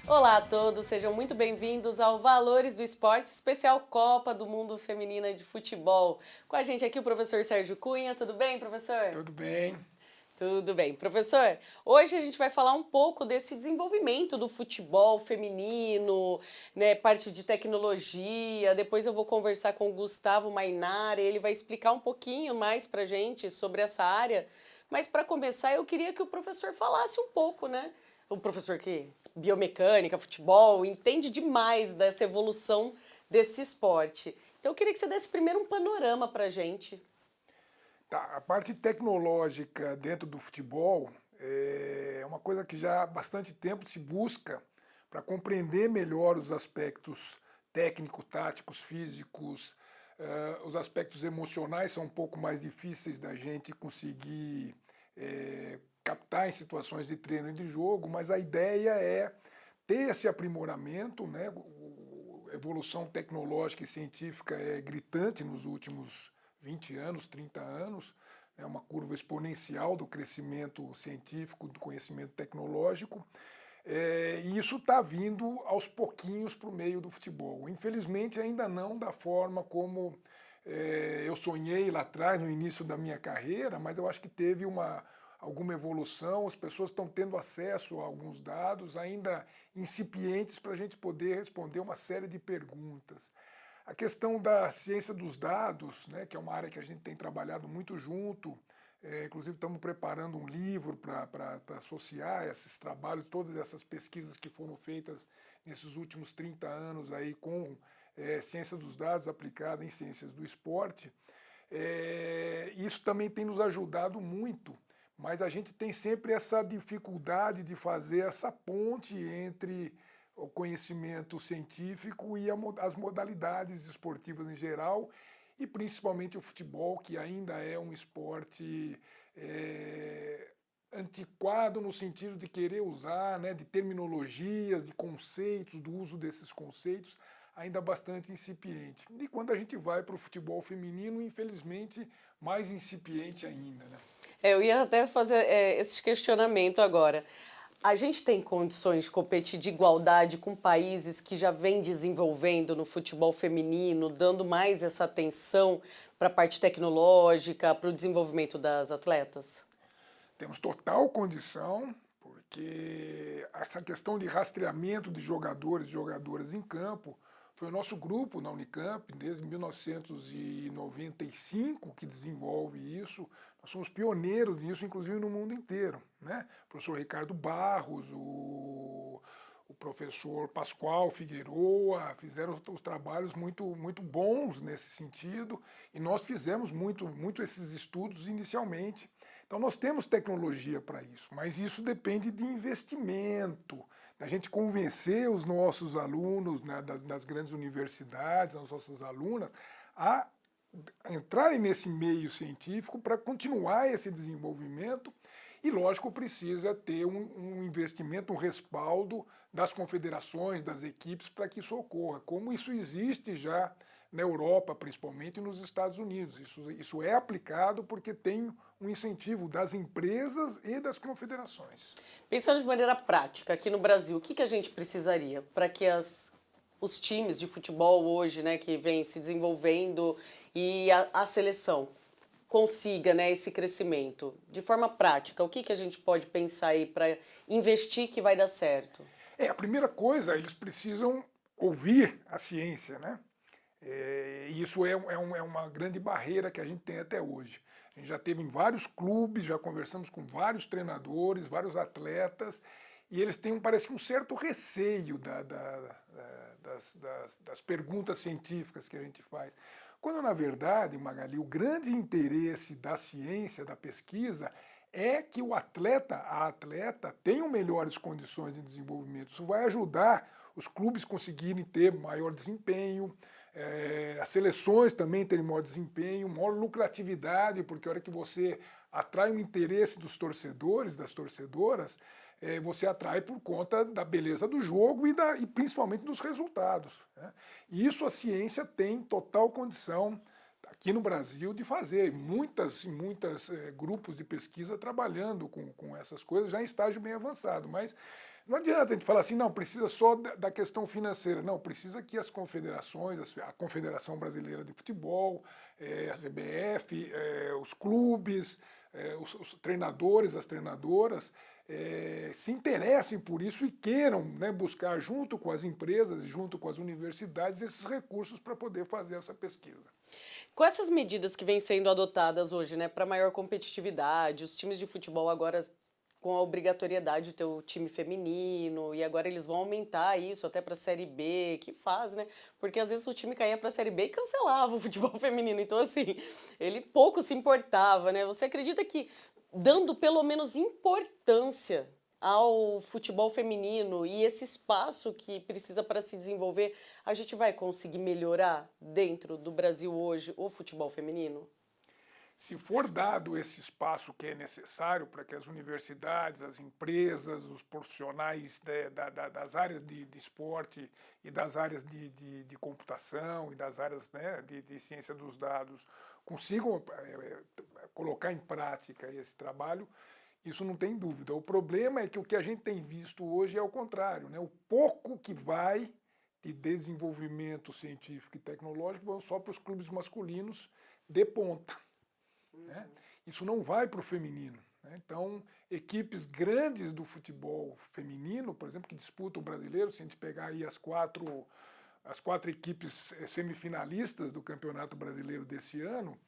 Olá a todos, sejam muito bem-vindos ao Valores do Esporte, especial Copa do Mundo Feminina de Futebol. Com a gente aqui o professor Sérgio Cunha, tudo bem, professor? Tudo bem. Tudo bem. Professor, hoje a gente vai falar um pouco desse desenvolvimento do futebol feminino, né, parte de tecnologia. Depois eu vou conversar com o Gustavo Mainari, ele vai explicar um pouquinho mais pra gente sobre essa área. Mas para começar, eu queria que o professor falasse um pouco, né? O professor que biomecânica, futebol, entende demais dessa evolução desse esporte. Então eu queria que você desse primeiro um panorama pra gente. Tá, a parte tecnológica dentro do futebol é uma coisa que já há bastante tempo se busca para compreender melhor os aspectos técnicos, táticos, físicos. Os aspectos emocionais são um pouco mais difíceis da gente conseguir captar em situações de treino e de jogo, mas a ideia é ter esse aprimoramento, né? A evolução tecnológica e científica é gritante nos últimos 20 anos, 30 anos, é uma curva exponencial do crescimento científico, do conhecimento tecnológico, e isso está vindo aos pouquinhos para o meio do futebol. Infelizmente, ainda não da forma como eu sonhei lá atrás, no início da minha carreira, mas eu acho que teve alguma evolução, as pessoas estão tendo acesso a alguns dados ainda incipientes para a gente poder responder uma série de perguntas. A questão da ciência dos dados, né, que é uma área que a gente tem trabalhado muito junto, inclusive estamos preparando um livro para associar esses trabalhos, todas essas pesquisas que foram feitas nesses últimos 30 anos aí com ciência dos dados aplicada em ciências do esporte. Isso também tem nos ajudado muito, mas a gente tem sempre essa dificuldade de fazer essa ponte entre o conhecimento científico e as modalidades esportivas em geral, e principalmente o futebol, que ainda é um esporte antiquado no sentido de querer usar, né, de terminologias, de conceitos, do uso desses conceitos, ainda bastante incipiente. E quando a gente vai para o futebol feminino, infelizmente, mais incipiente ainda, né? Eu ia até fazer esse questionamento agora. A gente tem condições de competir de igualdade com países que já vêm desenvolvendo no futebol feminino, dando mais essa atenção para a parte tecnológica, para o desenvolvimento das atletas? Temos total condição, porque essa questão de rastreamento de jogadores e jogadoras em campo foi o nosso grupo na Unicamp, desde 1995, que desenvolve isso. Nós somos pioneiros nisso, inclusive no mundo inteiro, né? O professor Ricardo Barros, o professor Pascoal Figueroa fizeram os trabalhos muito bons nesse sentido, e nós fizemos muito esses estudos inicialmente. Então nós temos tecnologia para isso, mas isso depende de investimento, da gente convencer os nossos alunos, né, das grandes universidades, as nossas alunas, a entrarem nesse meio científico para continuar esse desenvolvimento. E, lógico, precisa ter um investimento, um respaldo das confederações, das equipes, para que isso ocorra, como isso existe já na Europa, principalmente, e nos Estados Unidos. Isso é aplicado porque tem um incentivo das empresas e das confederações. Pensando de maneira prática, aqui no Brasil, o que que a gente precisaria para que os times de futebol hoje, né, que vem se desenvolvendo e a seleção consiga, né, esse crescimento? De forma prática, o que que a gente pode pensar aí para investir que vai dar certo? A primeira coisa, eles precisam ouvir a ciência, né? E isso é uma grande barreira que a gente tem até hoje. A gente já teve em vários clubes, já conversamos com vários treinadores, vários atletas, e eles têm, parece que, um certo receio das perguntas científicas que a gente faz. Quando, na verdade, Magali, o grande interesse da ciência, da pesquisa, é que o atleta, a atleta, tenham melhores condições de desenvolvimento. Isso vai ajudar os clubes conseguirem ter maior desempenho, as seleções também terem maior desempenho, maior lucratividade, porque a hora que você atrai o interesse dos torcedores, das torcedoras, você atrai por conta da beleza do jogo e principalmente dos resultados, né? E isso a ciência tem total condição. aqui no Brasil de fazer muitas grupos de pesquisa trabalhando com essas coisas já em estágio bem avançado, mas não adianta a gente falar assim, não, precisa só da questão financeira, não, precisa que as confederações, a Confederação Brasileira de Futebol, a CBF, os clubes, os treinadores, as treinadoras, se interessem por isso e queiram, né, buscar junto com as empresas, junto com as universidades, esses recursos para poder fazer essa pesquisa. Com essas medidas que vêm sendo adotadas hoje, né, para maior competitividade, os times de futebol agora com a obrigatoriedade de ter o time feminino, e agora eles vão aumentar isso até para a Série B, que faz, né? Porque às vezes o time caía para a Série B e cancelava o futebol feminino. Então, assim, ele pouco se importava, né? Você acredita que dando pelo menos importância ao futebol feminino e esse espaço que precisa para se desenvolver, a gente vai conseguir melhorar dentro do Brasil hoje o futebol feminino? Se for dado esse espaço que é necessário para que as universidades, as empresas, os profissionais das áreas de esporte e das áreas de computação e das áreas, né, de ciência dos dados consigam colocar em prática esse trabalho, isso não tem dúvida. O problema é que o que a gente tem visto hoje é o contrário, né? O pouco que vai de desenvolvimento científico e tecnológico vão só para os clubes masculinos de ponta. Né? Isso não vai para o feminino. Né? Então, equipes grandes do futebol feminino, por exemplo, que disputam o brasileiro, se a gente pegar aí as quatro equipes semifinalistas do Campeonato Brasileiro desse ano,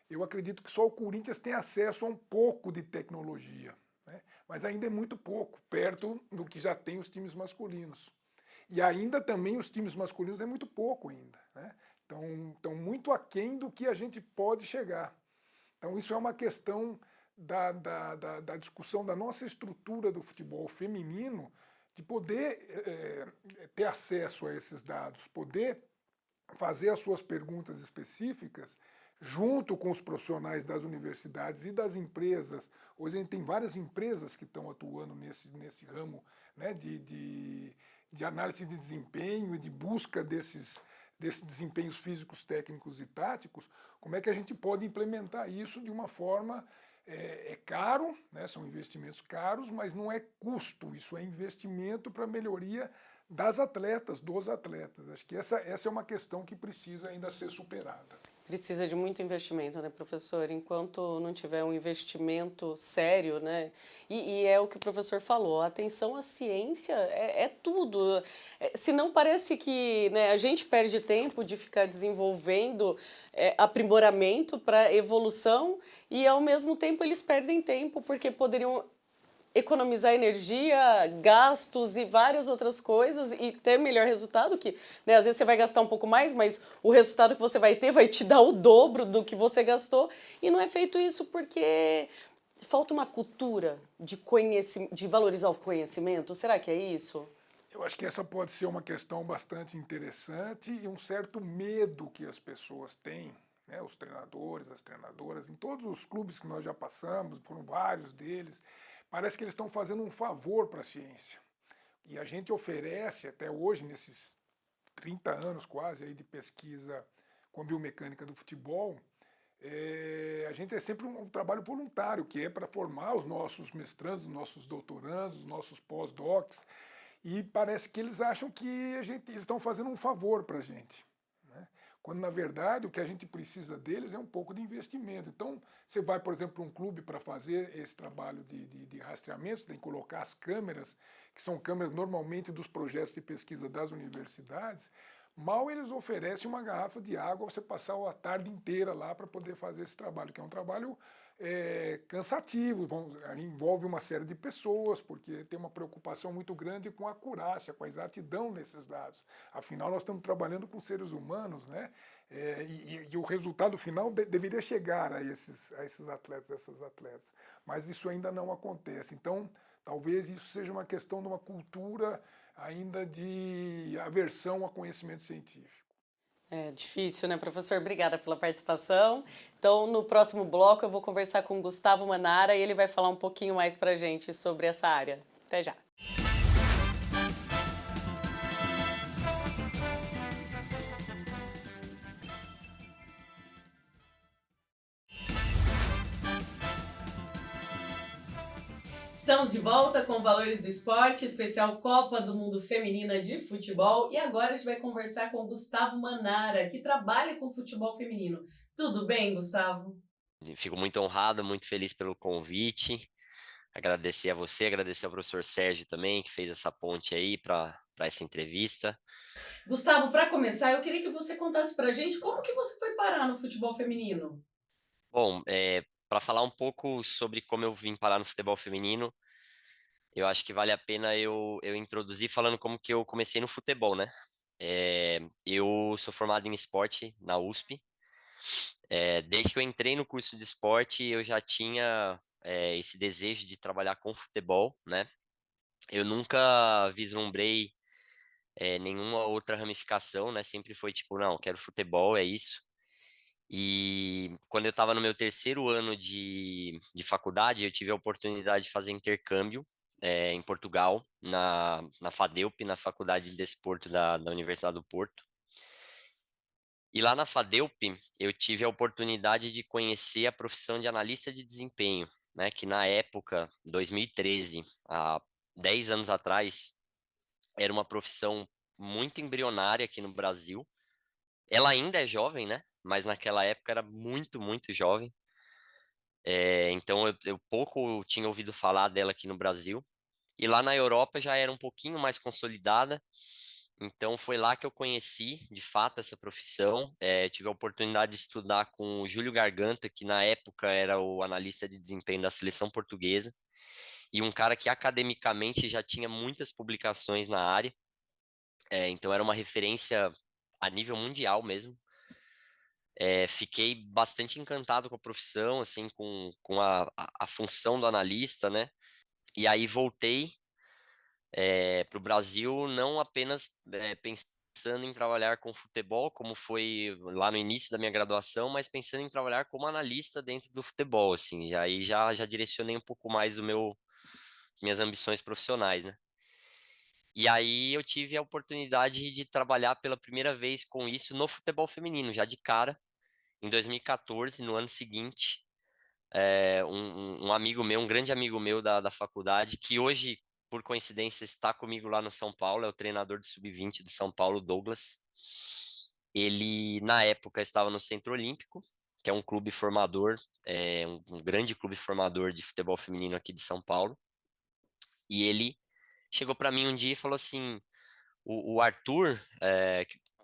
eu acredito que só o Corinthians tem acesso a um pouco de tecnologia, né? Mas ainda é muito pouco, perto do que já tem os times masculinos. E ainda também os times masculinos é muito pouco ainda. Né? Então, muito aquém do que a gente pode chegar. Então, isso é uma questão da discussão da nossa estrutura do futebol feminino, de poder ter acesso a esses dados, poder fazer as suas perguntas específicas junto com os profissionais das universidades e das empresas. Hoje a gente tem várias empresas que estão atuando nesse ramo, né, de análise de desempenho e de busca desses desempenhos físicos, técnicos e táticos. Como é que a gente pode implementar isso de uma forma, é caro, né, são investimentos caros, mas não é custo, isso é investimento para a melhoria das atletas, dos atletas. Acho que essa é uma questão que precisa ainda ser superada. Precisa de muito investimento, né, professor? Enquanto não tiver um investimento sério, né? E é o que o professor falou, a atenção à ciência é tudo. Se não parece que, né, a gente perde tempo de ficar desenvolvendo aprimoramento para evolução e, ao mesmo tempo, eles perdem tempo porque poderiam economizar energia, gastos e várias outras coisas e ter melhor resultado, que, né, às vezes você vai gastar um pouco mais, mas o resultado que você vai ter vai te dar o dobro do que você gastou, e não é feito isso porque falta uma cultura de valorizar o conhecimento. Será que é isso? Eu acho que essa pode ser uma questão bastante interessante e um certo medo que as pessoas têm, né, os treinadores, as treinadoras, em todos os clubes que nós já passamos, foram vários deles. Parece que eles estão fazendo um favor para a ciência. E a gente oferece, até hoje, nesses 30 anos quase aí de pesquisa com a biomecânica do futebol, a gente é sempre um trabalho voluntário, que é para formar os nossos mestrandos, os nossos doutorandos, os nossos pós-docs, e parece que eles acham que eles estão fazendo um favor para a gente. Quando, na verdade, o que a gente precisa deles é um pouco de investimento. Então, você vai, por exemplo, para um clube para fazer esse trabalho de rastreamento, você tem que colocar as câmeras, que são câmeras normalmente dos projetos de pesquisa das universidades, mal eles oferecem uma garrafa de água, você passar a tarde inteira lá para poder fazer esse trabalho, que é um trabalho cansativo, envolve uma série de pessoas, porque tem uma preocupação muito grande com a acurácia, com a exatidão desses dados. Afinal, nós estamos trabalhando com seres humanos, né? E o resultado final deveria chegar a esses atletas, essas atletas. Mas isso ainda não acontece. Então, talvez isso seja uma questão de uma cultura ainda de aversão ao conhecimento científico. É difícil, né, professor? Obrigada pela participação. Então, no próximo bloco, eu vou conversar com o Gustavo Manara e ele vai falar um pouquinho mais para a gente sobre essa área. Até já! Estamos de volta com Valores do Esporte, especial Copa do Mundo Feminina de Futebol. E agora a gente vai conversar com o Gustavo Manara, que trabalha com futebol feminino. Tudo bem, Gustavo? Fico muito honrado, muito feliz pelo convite. Agradecer a você, agradecer ao professor Sérgio também, que fez essa ponte aí para essa entrevista. Gustavo, para começar, eu queria que você contasse pra gente como que você foi parar no futebol feminino. Bom, para falar um pouco sobre como eu vim parar no futebol feminino, eu acho que vale a pena eu introduzir falando como que eu comecei no futebol, né? Eu sou formado em esporte na USP. Desde que eu entrei no curso de esporte, eu já tinha esse desejo de trabalhar com futebol, né? Eu nunca vislumbrei nenhuma outra ramificação, né? Sempre foi tipo, não, quero futebol, é isso. E quando eu estava no meu terceiro ano de faculdade, eu tive a oportunidade de fazer intercâmbio em Portugal, na FADEUP, na Faculdade de Desporto da Universidade do Porto. E lá na FADEUP, eu tive a oportunidade de conhecer a profissão de analista de desempenho, né? Que na época, 2013, há 10 anos atrás, era uma profissão muito embrionária aqui no Brasil. Ela ainda é jovem, né? Mas naquela época era muito, muito jovem. Então eu pouco tinha ouvido falar dela aqui no Brasil. E lá na Europa já era um pouquinho mais consolidada. Então foi lá que eu conheci, de fato, essa profissão. Tive a oportunidade de estudar com o Júlio Garganta, que na época era o analista de desempenho da seleção portuguesa, e um cara que academicamente já tinha muitas publicações na área. Então era uma referência a nível mundial mesmo. Fiquei bastante encantado com a profissão, assim, com a função do analista, né? E aí voltei para o Brasil, não apenas pensando em trabalhar com futebol, como foi lá no início da minha graduação, mas pensando em trabalhar como analista dentro do futebol, assim. Aí já direcionei um pouco mais as minhas ambições profissionais, né? E aí eu tive a oportunidade de trabalhar pela primeira vez com isso no futebol feminino, já de cara. Em 2014, no ano seguinte, um amigo meu, um grande amigo meu da faculdade, que hoje, por coincidência, está comigo lá no São Paulo, é o treinador de sub-20 do São Paulo, Douglas. Ele, na época, estava no Centro Olímpico, que é um clube formador, um grande clube formador de futebol feminino aqui de São Paulo. E ele chegou para mim um dia e falou assim: o Arthur,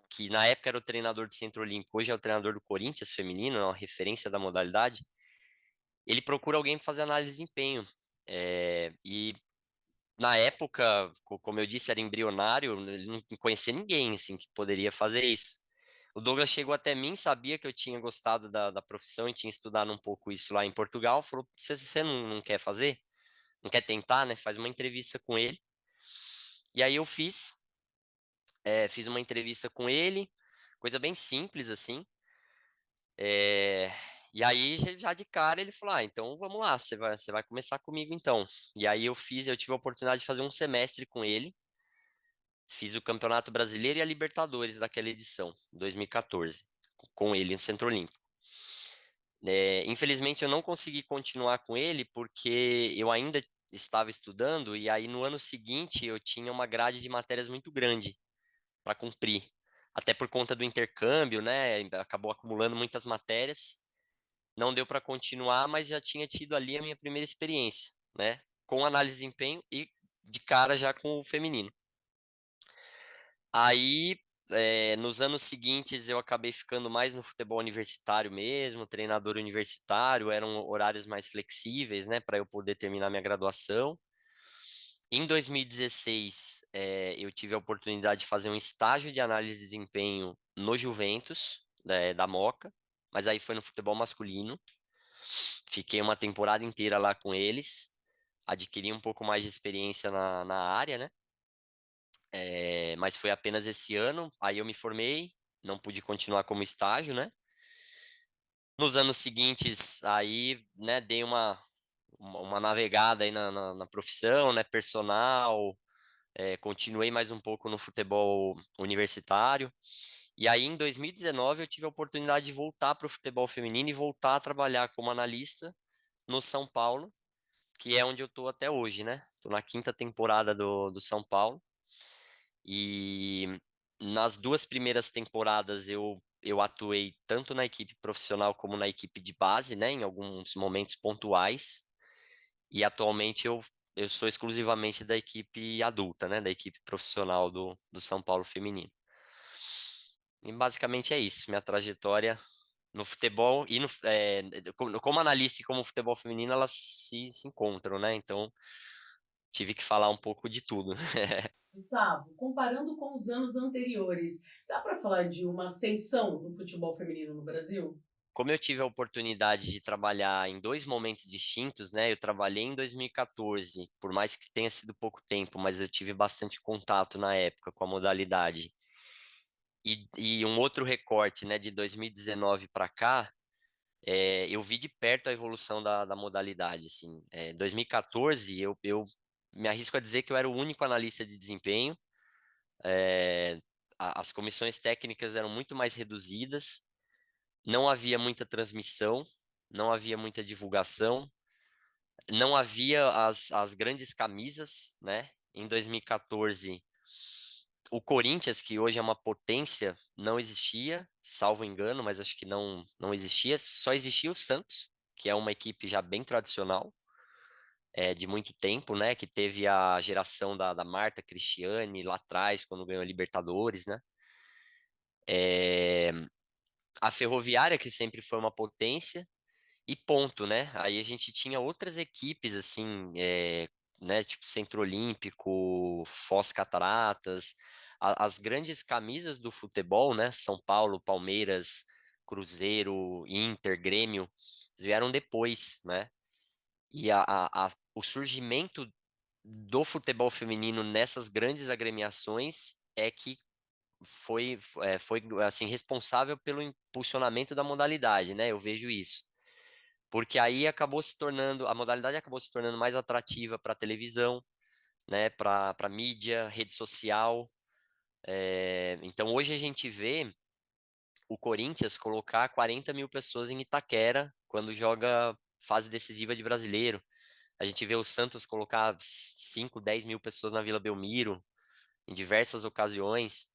que na época era o treinador do Centro Olímpico, hoje é o treinador do Corinthians feminino, é uma referência da modalidade. Ele procura alguém para fazer análise de desempenho. E na época, como eu disse, era embrionário, ele não conhecia ninguém assim, que poderia fazer isso. O Douglas chegou até mim, sabia que eu tinha gostado da profissão e tinha estudado um pouco isso lá em Portugal, falou: você não quer fazer? Não quer tentar, né? Faz uma entrevista com ele. E aí eu fiz uma entrevista com ele, coisa bem simples assim. É, e aí, já de cara, ele falou: Ah, então vamos lá, você vai começar comigo então. E aí eu tive a oportunidade de fazer um semestre com ele. Fiz o Campeonato Brasileiro e a Libertadores daquela edição, 2014, com ele no Centro Olímpico. Infelizmente, eu não consegui continuar com ele porque eu ainda estava estudando e aí no ano seguinte eu tinha uma grade de matérias muito grande para cumprir. Até por conta do intercâmbio, né? Acabou acumulando muitas matérias. Não deu para continuar, mas já tinha tido ali a minha primeira experiência, né? Com análise de desempenho e de cara já com o feminino. Aí, nos anos seguintes, eu acabei ficando mais no futebol universitário mesmo, treinador universitário, eram horários mais flexíveis, né, para eu poder terminar minha graduação. Em 2016, eu tive a oportunidade de fazer um estágio de análise de desempenho no Juventus, da Moca, mas aí foi no futebol masculino. Fiquei uma temporada inteira lá com eles, adquiri um pouco mais de experiência na área, né? Mas foi apenas esse ano. Aí eu me formei, não pude continuar como estágio, né? Nos anos seguintes, aí, né, dei uma navegada aí na profissão, né, personal, continuei mais um pouco no futebol universitário. E aí, em 2019, eu tive a oportunidade de voltar para o futebol feminino e voltar a trabalhar como analista no São Paulo. que é onde eu tô até hoje, né? Tô na quinta temporada do São Paulo e nas duas primeiras temporadas eu atuei tanto na equipe profissional como na equipe de base, né? Em alguns momentos pontuais. E atualmente eu sou exclusivamente da equipe adulta, né? Da equipe profissional do São Paulo Feminino. E basicamente é isso, minha trajetória no futebol e como analista e como futebol feminino, elas se encontram, né? Então tive que falar um pouco de tudo. Gustavo, comparando com os anos anteriores, dá para falar de uma ascensão do futebol feminino no Brasil? Como eu tive a oportunidade de trabalhar em dois momentos distintos, né? Eu trabalhei em 2014, por mais que tenha sido pouco tempo, mas eu tive bastante contato na época com a modalidade. E um outro recorte, né, de 2019 para cá, eu vi de perto a evolução da modalidade. Assim, 2014, eu me arrisco a dizer que eu era o único analista de desempenho. É, as comissões técnicas eram muito mais reduzidas, não havia muita transmissão, não havia muita divulgação, não havia as grandes camisas, né? Em 2014, o Corinthians, que hoje é uma potência, não existia, salvo engano, mas acho que não existia. Só existia o Santos, que é uma equipe já bem tradicional, de muito tempo, né? Que teve a geração da Marta Cristiane lá atrás, quando ganhou a Libertadores, né? É, a Ferroviária, que sempre foi uma potência, e ponto, né? Aí a gente tinha outras equipes, assim, né? Tipo Centro Olímpico, Foz Cataratas, as grandes camisas do futebol, né? São Paulo, Palmeiras, Cruzeiro, Inter, Grêmio, eles vieram depois, né? E o surgimento do futebol feminino nessas grandes agremiações é que foi assim, responsável pelo impulsionamento da modalidade, né? Eu vejo isso. Porque aí a modalidade acabou se tornando mais atrativa para televisão, né? Para mídia, rede social. Então hoje a gente vê o Corinthians colocar 40 mil pessoas em Itaquera quando joga fase decisiva de brasileiro. A gente vê o Santos colocar 5, 10 mil pessoas na Vila Belmiro em diversas ocasiões.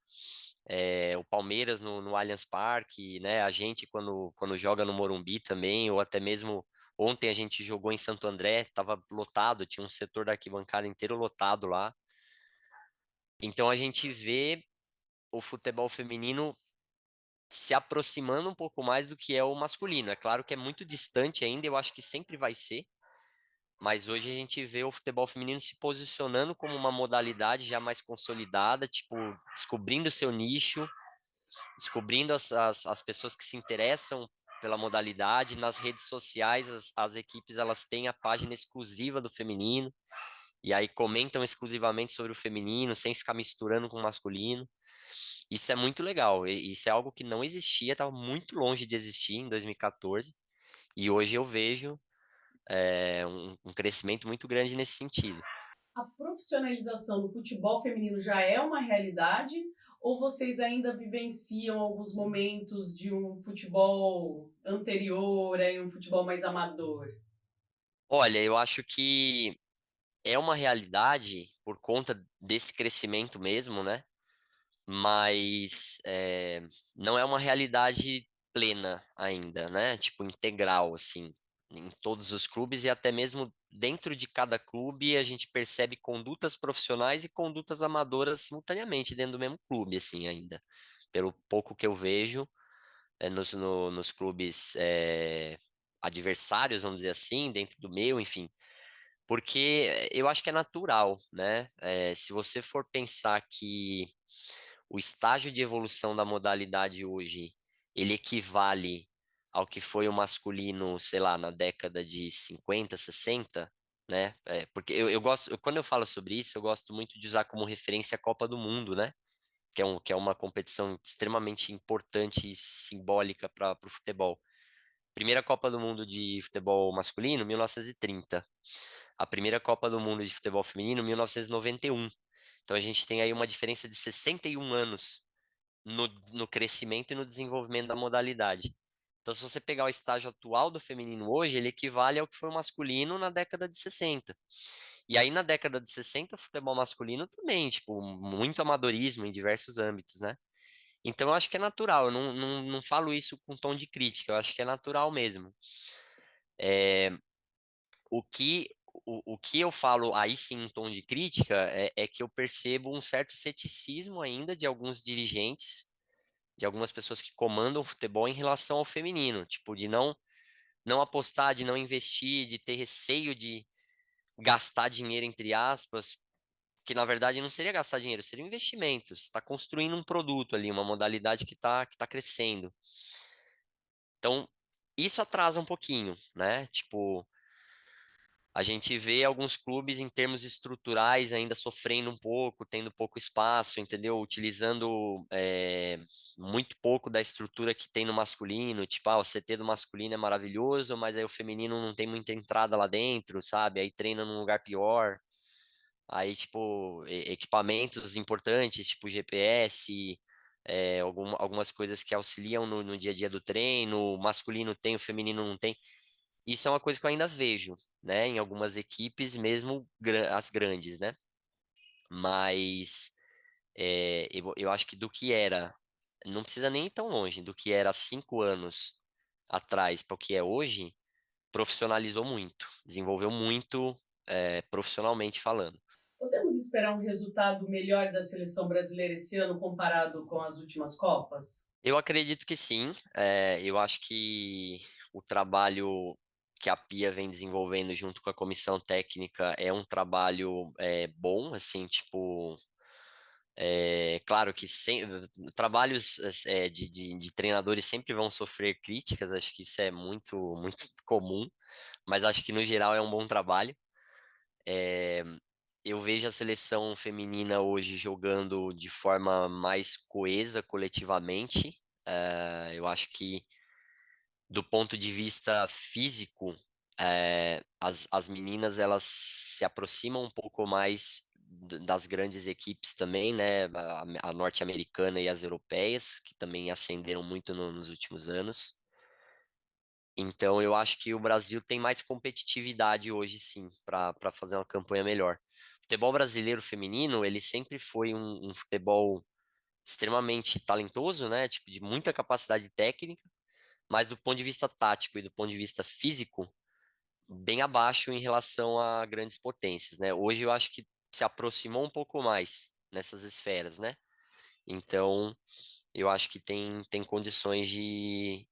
O Palmeiras no Allianz Parque, né? A gente quando joga no Morumbi também, ou até mesmo ontem a gente jogou em Santo André, estava lotado, tinha um setor da arquibancada inteiro lotado lá. Então a gente vê o futebol feminino se aproximando um pouco mais do que é o masculino. É claro que é muito distante ainda, eu acho que sempre vai ser, mas hoje a gente vê o futebol feminino se posicionando como uma modalidade já mais consolidada, tipo, descobrindo seu nicho, descobrindo as pessoas que se interessam pela modalidade. Nas redes sociais, as equipes elas têm a página exclusiva do feminino, e aí comentam exclusivamente sobre o feminino, sem ficar misturando com o masculino. Isso é muito legal, isso é algo que não existia, estava muito longe de existir em 2014, e hoje eu vejo um crescimento muito grande nesse sentido. A profissionalização do futebol feminino já é uma realidade ou vocês ainda vivenciam alguns momentos de um futebol anterior, aí um futebol mais amador? Olha, eu acho que é uma realidade por conta desse crescimento mesmo, né? Mas não é uma realidade plena ainda, né? Tipo, integral, assim, em todos os clubes e até mesmo dentro de cada clube a gente percebe condutas profissionais e condutas amadoras simultaneamente dentro do mesmo clube, assim, ainda. Pelo pouco que eu vejo nos clubes adversários, vamos dizer assim, dentro do meu, enfim. Porque eu acho que é natural, né? Se você for pensar que o estágio de evolução da modalidade hoje, ele equivale ao que foi o masculino, sei lá, na década de 50, 60, né? Porque eu gosto, quando eu falo sobre isso, eu gosto muito de usar como referência a Copa do Mundo, né? Que é uma competição extremamente importante e simbólica para o futebol. Primeira Copa do Mundo de futebol masculino, 1930. A primeira Copa do Mundo de futebol feminino, 1991. Então a gente tem aí uma diferença de 61 anos no crescimento e no desenvolvimento da modalidade. Então, se você pegar o estágio atual do feminino hoje, ele equivale ao que foi o masculino na década de 60. E aí, na década de 60, o futebol masculino também, tipo, muito amadorismo em diversos âmbitos, né? Então, eu acho que é natural, eu não falo isso com tom de crítica, eu acho que é natural mesmo. É, o que, o que eu falo aí sim em tom de crítica é que eu percebo um certo ceticismo ainda de alguns dirigentes, de algumas pessoas que comandam o futebol em relação ao feminino, tipo, de não apostar, de não investir, de ter receio de gastar dinheiro, entre aspas, que na verdade não seria gastar dinheiro, seria um investimento. Você está construindo um produto ali, uma modalidade que tá crescendo. Então, isso atrasa um pouquinho, né? Tipo, a gente vê alguns clubes em termos estruturais ainda sofrendo um pouco, tendo pouco espaço, entendeu? Utilizando muito pouco da estrutura que tem no masculino. Tipo, o CT do masculino é maravilhoso, mas aí o feminino não tem muita entrada lá dentro, sabe? Aí treina num lugar pior. Aí, tipo, equipamentos importantes, tipo GPS, algumas coisas que auxiliam no dia a dia do treino. O masculino tem, o feminino não tem. Isso é uma coisa que eu ainda vejo, né, em algumas equipes, mesmo as grandes, né? Mas eu acho que do que era, não precisa nem ir tão longe, do que era há 5 anos atrás para o que é hoje, profissionalizou muito, desenvolveu muito, profissionalmente falando. Podemos esperar um resultado melhor da seleção brasileira esse ano comparado com as últimas Copas? Eu acredito que sim. Eu acho que o trabalho que a Pia vem desenvolvendo junto com a comissão técnica é um trabalho bom, assim, tipo, claro que trabalhos de treinadores sempre vão sofrer críticas, acho que isso é muito, muito comum, mas acho que no geral é um bom trabalho. É, eu vejo a seleção feminina hoje jogando de forma mais coesa coletivamente. Eu acho que do ponto de vista físico, as meninas elas se aproximam um pouco mais das grandes equipes também, né? A norte-americana e as europeias, que também ascenderam muito nos últimos anos. Então, eu acho que o Brasil tem mais competitividade hoje, sim, para fazer uma campanha melhor. O futebol brasileiro feminino, ele sempre foi um futebol extremamente talentoso, né? Tipo, de muita capacidade técnica, mas do ponto de vista tático e do ponto de vista físico, bem abaixo em relação a grandes potências, né? Hoje eu acho que se aproximou um pouco mais nessas esferas, né? Então, eu acho que tem condições de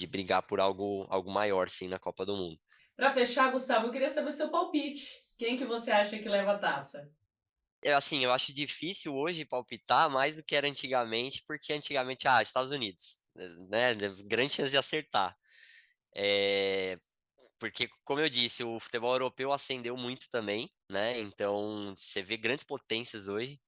brigar por algo maior, sim, na Copa do Mundo. Para fechar, Gustavo, eu queria saber seu palpite. Quem que você acha que leva a taça? Assim, eu acho difícil hoje palpitar mais do que era antigamente, porque antigamente, Estados Unidos, né? Grande chance de acertar. É, porque, como eu disse, o futebol europeu ascendeu muito também, né? Então, você vê grandes potências hoje.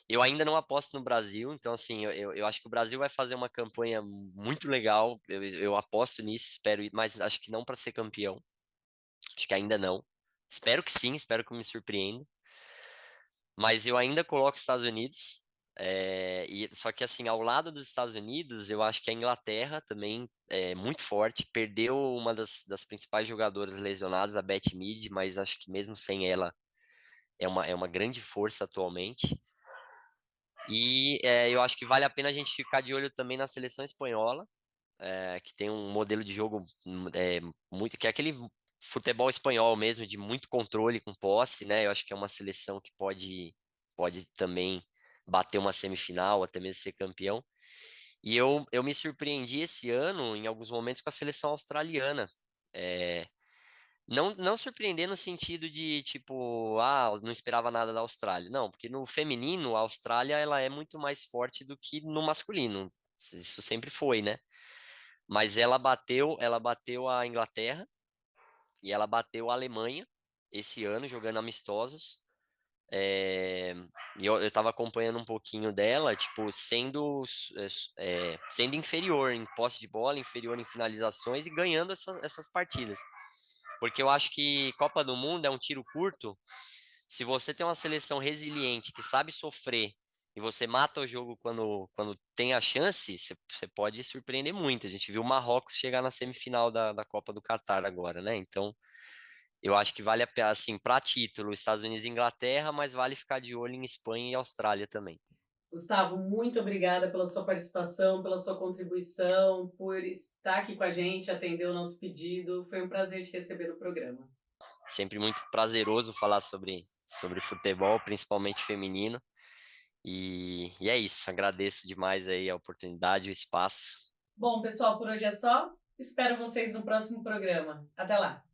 Eu ainda não aposto no Brasil, então, assim, eu acho que o Brasil vai fazer uma campanha muito legal. Eu aposto nisso, espero, mas acho que não para ser campeão. Acho que ainda não. Espero que sim, espero que me surpreenda. Mas eu ainda coloco os Estados Unidos. Só que assim, ao lado dos Estados Unidos, eu acho que a Inglaterra também é muito forte. Perdeu uma das principais jogadoras lesionadas, a Beth Mead, mas acho que mesmo sem ela é uma grande força atualmente. E eu acho que vale a pena a gente ficar de olho também na seleção espanhola, que tem um modelo de jogo muito, que é aquele futebol espanhol mesmo, de muito controle com posse, né? Eu acho que é uma seleção que pode também bater uma semifinal, até mesmo ser campeão. E eu me surpreendi esse ano, em alguns momentos, com a seleção australiana. É, não surpreender no sentido de, tipo, não esperava nada da Austrália. Não, porque no feminino, a Austrália ela é muito mais forte do que no masculino. Isso sempre foi, né? Mas ela bateu a Inglaterra e ela bateu a Alemanha esse ano, jogando amistosos. É, e eu tava acompanhando um pouquinho dela, tipo, sendo inferior em posse de bola, inferior em finalizações e ganhando essas partidas. Porque eu acho que Copa do Mundo é um tiro curto. Se você tem uma seleção resiliente que sabe sofrer e você mata o jogo quando tem a chance, você pode surpreender muito. A gente viu o Marrocos chegar na semifinal da Copa do Catar agora, né? Então, eu acho que vale a pena, assim, para título, Estados Unidos e Inglaterra, mas vale ficar de olho em Espanha e Austrália também. Gustavo, muito obrigada pela sua participação, pela sua contribuição, por estar aqui com a gente, atender o nosso pedido. Foi um prazer te receber no programa. Sempre muito prazeroso falar sobre futebol, principalmente feminino. E é isso, agradeço demais aí a oportunidade, o espaço. Bom, pessoal, por hoje é só. Espero vocês no próximo programa. Até lá!